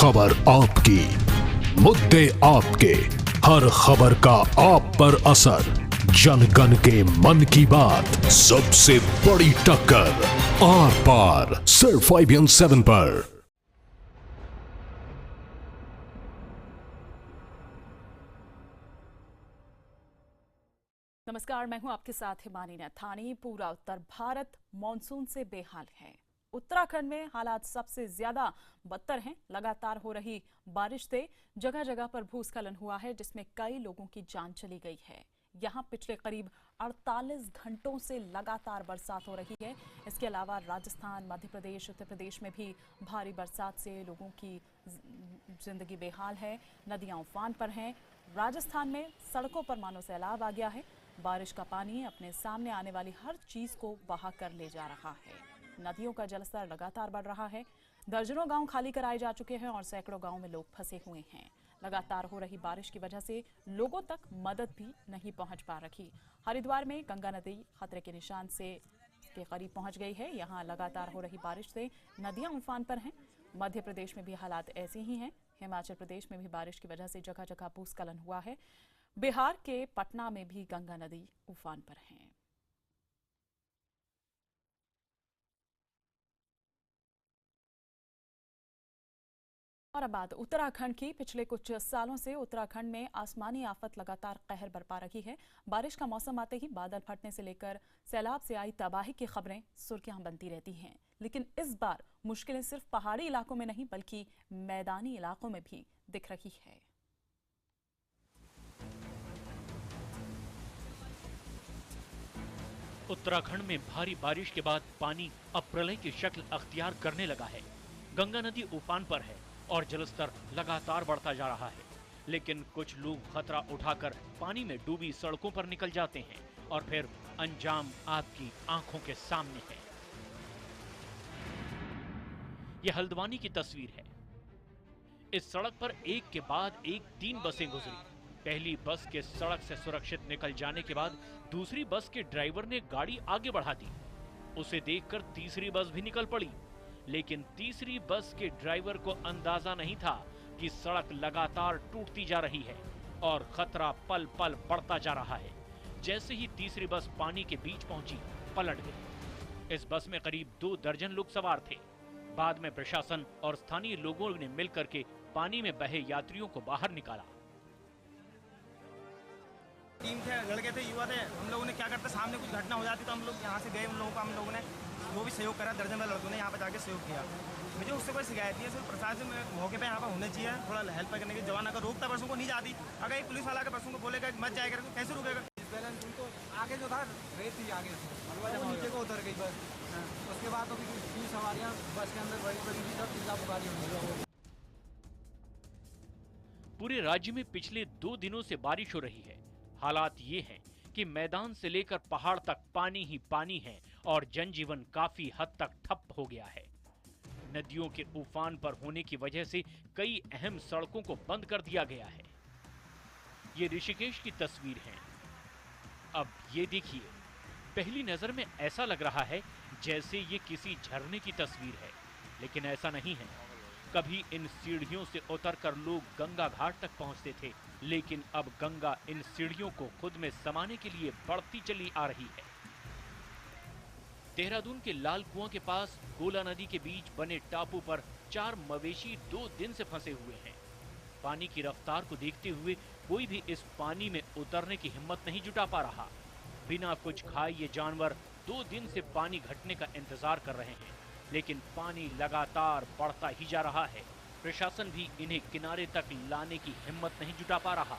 खबर आपकी, मुद्दे आपके, हर खबर का आप पर असर, जन गण के मन की बात, सबसे बड़ी टक्कर, आर पार, सिर्फ IBN7 पर। नमस्कार, मैं हूं आपके साथ हिमानी नैथानी। पूरा उत्तर भारत मॉनसून से बेहाल है। उत्तराखंड में हालात सबसे ज्यादा बदतर हैं। लगातार हो रही बारिश से जगह जगह पर भूस्खलन हुआ है, जिसमें कई लोगों की जान चली गई है। यहां पिछले करीब 48 घंटों से लगातार बरसात हो रही है। इसके अलावा राजस्थान, मध्य प्रदेश, उत्तर प्रदेश में भी भारी बरसात से लोगों की जिंदगी बेहाल है। नदियां उफान पर हैं। राजस्थान में सड़कों पर मानो सैलाब आ गया है। बारिश का पानी अपने सामने आने वाली हर चीज को बहा कर ले जा रहा है। नदियों का जलस्तर लगातार बढ़ रहा है। दर्जनों गांव खाली कराए जा चुके हैं और सैकड़ों गांव में लोग फंसे हुए हैं। लगातार हो रही बारिश की वजह से लोगों तक मदद भी नहीं पहुंच पा रही। हरिद्वार में गंगा नदी खतरे के निशान से के करीब पहुंच गई है। यहां लगातार हो रही बारिश से नदियां उफान पर हैं। मध्य प्रदेश में भी हालात ऐसे ही हैं। हिमाचल प्रदेश में भी बारिश की वजह से जगह जगह भूस्खलन हुआ है। बिहार के पटना में भी गंगा नदी उफान पर है। और अब बात उत्तराखंड की। पिछले कुछ सालों से उत्तराखंड में आसमानी आफत लगातार कहर बरपा रही है। बारिश का मौसम आते ही बादल फटने से लेकर सैलाब से आई तबाही की खबरें सुर्खियां बनती रहती हैं। लेकिन इस बार मुश्किलें सिर्फ पहाड़ी इलाकों में नहीं, बल्कि मैदानी इलाकों में भी दिख रही है। उत्तराखंड में भारी बारिश के बाद पानी अब प्रलय की शक्ल अख्तियार करने लगा है। गंगा नदी उफान पर है और जलस्तर लगातार बढ़ता जा रहा है। लेकिन कुछ लोग खतरा उठाकर पानी में डूबी सड़कों पर निकल जाते हैं और फिर अंजाम आपकी आंखों के सामने है। यह हल्द्वानी की तस्वीर है। इस सड़क पर एक के बाद एक 3 बसें गुजरी। पहली बस के सड़क से सुरक्षित निकल जाने के बाद दूसरी बस के ड्राइवर ने गाड़ी आगे बढ़ा दी। उसे देखकर तीसरी बस भी निकल पड़ी। लेकिन तीसरी बस के ड्राइवर को अंदाजा नहीं था कि सड़क लगातार टूटती जा रही है और खतरा पल पल बढ़ता जा रहा है। जैसे ही तीसरी बस पानी के बीच पहुंची, पलट गई। इस बस में करीब 2 दर्जन लोग सवार थे। बाद में प्रशासन और स्थानीय लोगों ने मिलकर के पानी में बहे यात्रियों को बाहर निकाला। टीम थे, लड़के थे, युवा थे। हम लोगों ने क्या करते, सामने कुछ घटना हो जाती तो हम लोग यहाँ से गए। उन लोगों का हम लोगों ने वो भी सहयोग करा। दर्जन भर लड़कों ने यहाँ पर जाके सहयोग किया। मुझे उससे कोई शिकायत नहीं है। सिर्फ प्रशासन मौके पे यहाँ पर होना चाहिए, थोड़ा हेल्प करने के। जवान अगर रोकता बसों को नहीं जाती, अगर एक पुलिस वाला के बसों को बोलेगा मत जाएगा तो कैसे रुकेगा। बैलेंस उनको आगे जो था रेत थी आगे से नीचे को उतर गई बस। उसके बाद तो 20 सवारियाँ बस के अंदर बड़ी बड़ी थी, सब चिल्ला पुकारी होगी। पूरे राज्य में पिछले 2 दिनों से बारिश हो रही है। हालात ये हैं कि मैदान से लेकर पहाड़ तक पानी ही पानी है और जनजीवन काफी हद तक ठप हो गया है। नदियों के उफान पर होने की वजह से कई अहम सड़कों को बंद कर दिया गया है। ये ऋषिकेश की तस्वीर है। अब ये देखिए, पहली नजर में ऐसा लग रहा है जैसे ये किसी झरने की तस्वीर है, लेकिन ऐसा नहीं है। कभी इन सीढ़ियों से उतरकर लोग गंगा घाट तक पहुंचते थे, लेकिन अब गंगा इन सीढ़ियों को खुद में समाने के लिए बढ़ती चली आ रही है। देहरादून के लाल कुआं के पास गोला नदी के बीच बने टापू पर 4 मवेशी 2 दिन से फंसे हुए हैं। पानी की रफ्तार को देखते हुए कोई भी इस पानी में उतरने की हिम्मत नहीं जुटा पा रहा। बिना कुछ खाए ये जानवर 2 दिन से पानी घटने का इंतजार कर रहे हैं, लेकिन पानी लगातार बढ़ता ही जा रहा है। प्रशासन भी इन्हें किनारे तक लाने की हिम्मत नहीं जुटा पा रहा।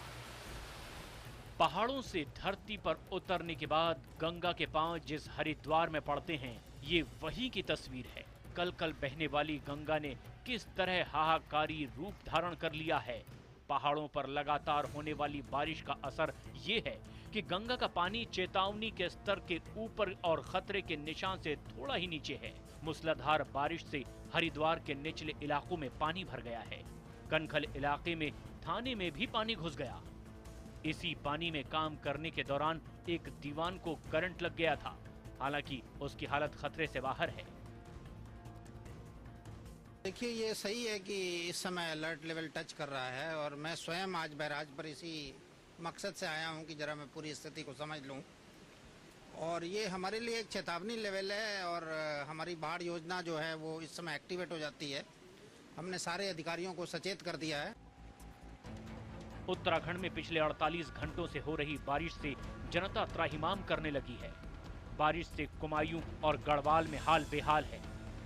पहाड़ों से धरती पर उतरने के बाद गंगा के पांव जिस हरिद्वार में पड़ते हैं, ये वही की तस्वीर है। कल कल बहने वाली गंगा ने किस तरह हाहाकारी रूप धारण कर लिया है। पहाड़ों पर लगातार होने वाली बारिश का असर ये है कि गंगा का पानी चेतावनी के स्तर के ऊपर और खतरे के निशान से थोड़ा ही नीचे है। मूसलाधार बारिश से हरिद्वार के निचले इलाकों में पानी भर गया है। कनखल इलाके में थाने में भी पानी घुस गया। इसी पानी में काम करने के दौरान एक दीवान को करंट लग गया था। हालांकि उसकी हालत खतरे से बाहर है। देखिए, ये सही है कि इस समय अलर्ट लेवल टच कर रहा है और मैं स्वयं आज बैराज पर इसी मकसद से आया हूं कि जरा मैं पूरी स्थिति को समझ लूं। और ये हमारे लिए एक चेतावनी लेवल है और हमारी बाढ़ योजना जो है वो इस समय एक्टिवेट हो जाती है। हमने सारे अधिकारियों को सचेत कर दिया है। उत्तराखंड में पिछले 48 घंटों से हो रही बारिश से जनता त्राहिमाम करने लगी है। बारिश से कुमायूं और गढ़वाल में हाल बेहाल है।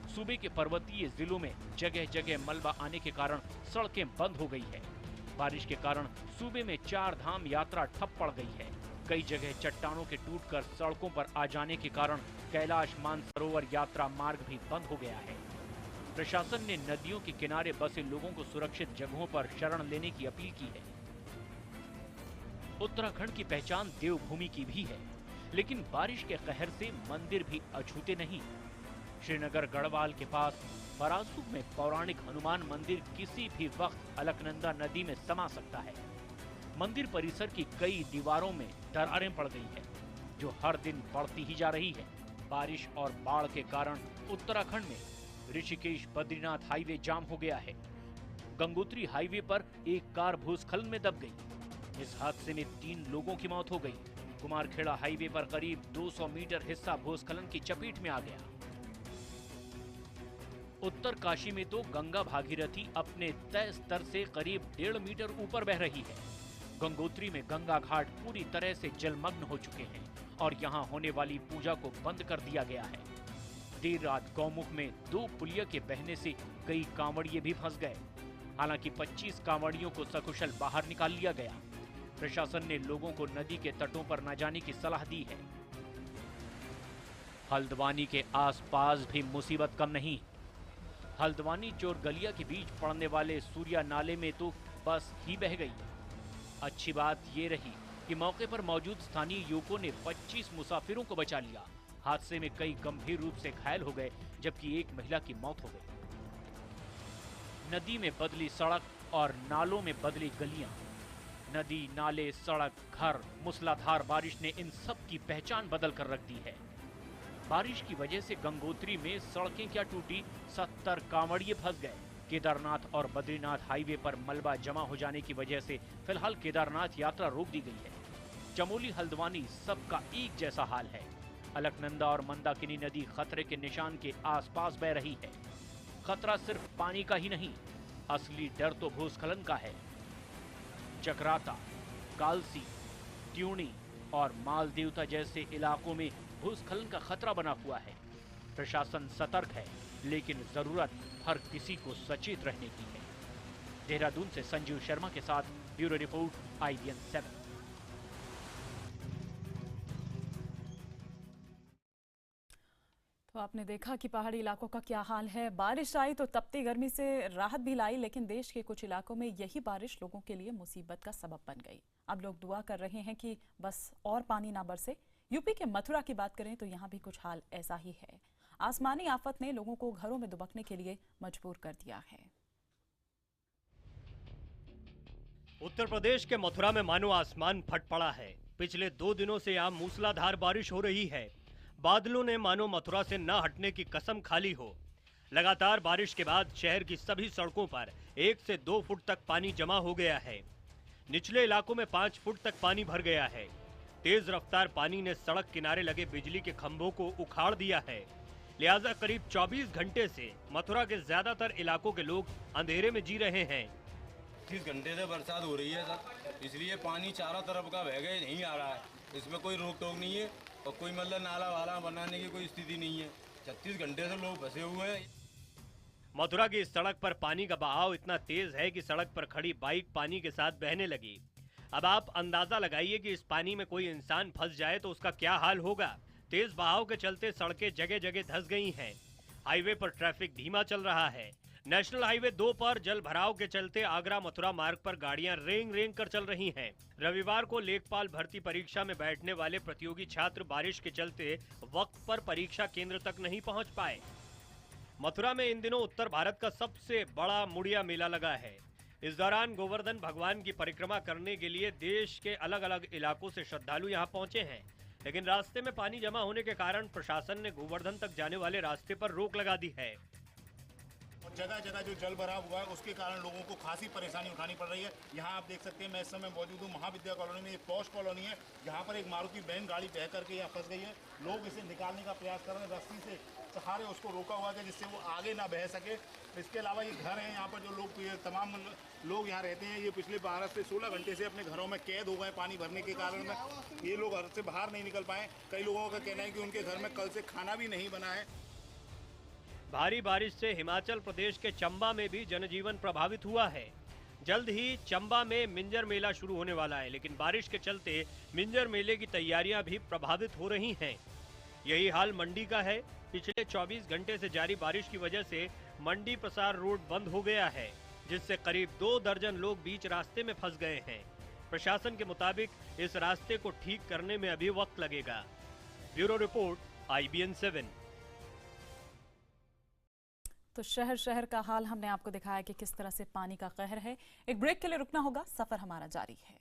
सूबे के पर्वतीय जिलों में जगह जगह मलबा आने के कारण सड़कें बंद हो गई है। बारिश के कारण सूबे में 4 धाम यात्रा ठप पड़ गई है। कई जगह चट्टानों के टूटकर सड़कों पर आ जाने के कारण कैलाश मानसरोवर यात्रा मार्ग भी बंद हो गया है। प्रशासन ने नदियों के किनारे बसे लोगों को सुरक्षित जगहों पर शरण लेने की अपील की है। उत्तराखंड की पहचान देवभूमि की भी है, लेकिन बारिश के कहर से मंदिर भी अछूते नहीं। श्रीनगर गढ़वाल के पास बरासू में पौराणिक हनुमान मंदिर किसी भी वक्त अलकनंदा नदी में समा सकता है। मंदिर परिसर की कई दीवारों में दरारें पड़ गई है, जो हर दिन बढ़ती ही जा रही है। बारिश और बाढ़ के कारण उत्तराखंड में ऋषिकेश बद्रीनाथ हाईवे जाम हो गया है। गंगोत्री हाईवे पर एक कार भूस्खलन में दब गई। इस हादसे में 3 लोगों की मौत हो गई। कुमारखेड़ा हाईवे पर करीब 200 मीटर हिस्सा भूस्खलन की चपेट में आ गया। उत्तर काशी में तो गंगा भागीरथी अपने तय स्तर से करीब 1.5 मीटर ऊपर बह रही है। गंगोत्री में गंगा घाट पूरी तरह से जलमग्न हो चुके हैं और यहां होने वाली पूजा को बंद कर दिया गया है। देर रात गौमुख में 2 पुलिया के बहने से कई कांवड़िए भी फंस गए। हालांकि 25 कांवड़ियों को सकुशल बाहर निकाल लिया गया। प्रशासन ने लोगों को नदी के तटों पर न जाने की सलाह दी है। हल्द्वानी के आसपास भी मुसीबत कम नहीं। हल्द्वानी चोरगलिया के बीच पड़ने वाले सूर्या नाले में तो बस ही बह गई। अच्छी बात ये रही कि मौके पर मौजूद स्थानीय युवकों ने 25 मुसाफिरों को बचा लिया। हादसे में कई गंभीर रूप से घायल हो गए, जबकि एक महिला की मौत हो गई। नदी में बदली सड़क और नालों में बदली गलियां। नदी, नाले, सड़क, घर, मूसलाधार बारिश ने इन सब की पहचान बदल कर रख दी है। बारिश की वजह से गंगोत्री में सड़कें क्या टूटी, 70 कांवड़िए फंस गए। केदारनाथ और बद्रीनाथ हाईवे पर मलबा जमा हो जाने की वजह से फिलहाल केदारनाथ यात्रा रोक दी गई है। चमोली, हल्द्वानी सबका एक जैसा हाल है। अलकनंदा और मंदाकिनी नदी खतरे के निशान के आसपास बह रही है। खतरा सिर्फ पानी का ही नहीं, असली डर तो भूस्खलन का है। चक्राता, कालसी, ट्यूनी और मालदेवता जैसे इलाकों में भूस्खलन का खतरा बना हुआ है। प्रशासन सतर्क है, लेकिन जरूरत हर किसी को सचेत रहने की है। देहरादून से संजीव शर्मा के साथ ब्यूरो रिपोर्ट, IBN 7। तो आपने देखा कि पहाड़ी इलाकों का क्या हाल है। बारिश आई तो तपती गर्मी से राहत भी लाई, लेकिन देश के कुछ इलाकों में यही बारिश लोगों के लिए मुसीबत का सबब बन गई। अब लोग दुआ कर रहे हैं कि बस और पानी ना बरसे। यूपी के मथुरा की बात करें तो यहाँ भी कुछ हाल ऐसा ही है। आसमानी आफत ने लोगों को घरों में दुबकने के लिए मजबूर कर दिया है। उत्तर प्रदेश के मथुरा में मानो आसमान फट पड़ा है। पिछले 2 दिनों से यहाँ मूसलाधार बारिश हो रही है। बादलों ने मानो मथुरा से न हटने की कसम खा ली हो। लगातार बारिश के बाद शहर की सभी सड़कों पर 1 से 2 फुट तक पानी जमा हो गया है। निचले इलाकों में 5 फुट तक पानी भर गया है। तेज रफ्तार पानी ने सड़क किनारे लगे बिजली के खंभों को उखाड़ दिया है। लिहाजा करीब 24 घंटे से मथुरा के ज्यादातर इलाकों के लोग अंधेरे में जी रहे हैं। 30 घंटे से बरसात हो रही है सर, इसलिए पानी चारों तरफ का बह गए नहीं आ रहा है। इसमें कोई रोक टोक नहीं है और कोई मतलब नाला वाला बनाने की कोई स्थिति नहीं है। 36 घंटे से लोग फंसे हुए हैं। मथुरा की इस सड़क पर पानी का बहाव इतना तेज है कि सड़क पर खड़ी बाइक पानी के साथ बहने लगी। अब आप अंदाजा लगाइए कि इस पानी में कोई इंसान फंस जाए तो उसका क्या हाल होगा। तेज बहाव के चलते सड़कें जगह जगह धंस गई हैं। हाईवे पर ट्रैफिक धीमा चल रहा है। नेशनल हाईवे 2 पर जल भराव के चलते आगरा मथुरा मार्ग पर गाड़ियां रेंग रेंग कर चल रही हैं। रविवार को लेखपाल भर्ती परीक्षा में बैठने वाले प्रतियोगी छात्र बारिश के चलते वक्त पर परीक्षा केंद्र तक नहीं पहुंच पाए। मथुरा में इन दिनों उत्तर भारत का सबसे बड़ा मुड़िया मेला लगा है। इस दौरान गोवर्धन भगवान की परिक्रमा करने के लिए देश के अलग अलग इलाकों से श्रद्धालु यहां पहुंचे हैं, लेकिन रास्ते में पानी जमा होने के कारण प्रशासन ने गोवर्धन तक जाने वाले रास्ते पर रोक लगा दी है। और जगह जगह जो जल भराव हुआ है उसके कारण लोगों को खासी परेशानी उठानी पड़ रही है। यहाँ आप देख सकते हैं मैं इस समय मौजूद हूँ महाविद्या कॉलोनी में। एक पॉश कॉलोनी है जहाँ पर एक मारुति वैन गाड़ी बह करके यहाँ फंस गई है। लोग इसे निकालने का प्रयास कर रहे हैं, रस्सी से सहारे उसको रोका हुआ है जिससे वो आगे ना बह सके। इसके अलावा ये घर हैं यहाँ पर जो लोग तमाम लोग यहाँ रहते हैं, ये पिछले 12 से 16 घंटे से अपने घरों में कैद हो गए पानी भरने के कारण में। ये लोग घर से बाहर नहीं निकल पाए। कई लोगों का कहना है कि उनके घर में कल से खाना भी नहीं बना है। भारी बारिश से हिमाचल प्रदेश के चंबा में भी जनजीवन प्रभावित हुआ है। जल्द ही चंबा में मिंजर मेला शुरू होने वाला है, लेकिन बारिश के चलते मिंजर मेले की तैयारियां भी प्रभावित हो रही हैं। यही हाल मंडी का है। पिछले 24 घंटे से जारी बारिश की वजह से मंडी प्रसार रोड बंद हो गया है, जिससे करीब 2 दर्जन लोग बीच रास्ते में फंस गए हैं। प्रशासन के मुताबिक इस रास्ते को ठीक करने में अभी वक्त लगेगा। Bureau report, IBN 7। तो शहर शहर का हाल हमने आपको दिखाया कि किस तरह से पानी का कहर है। एक ब्रेक के लिए रुकना होगा, सफर हमारा जारी है।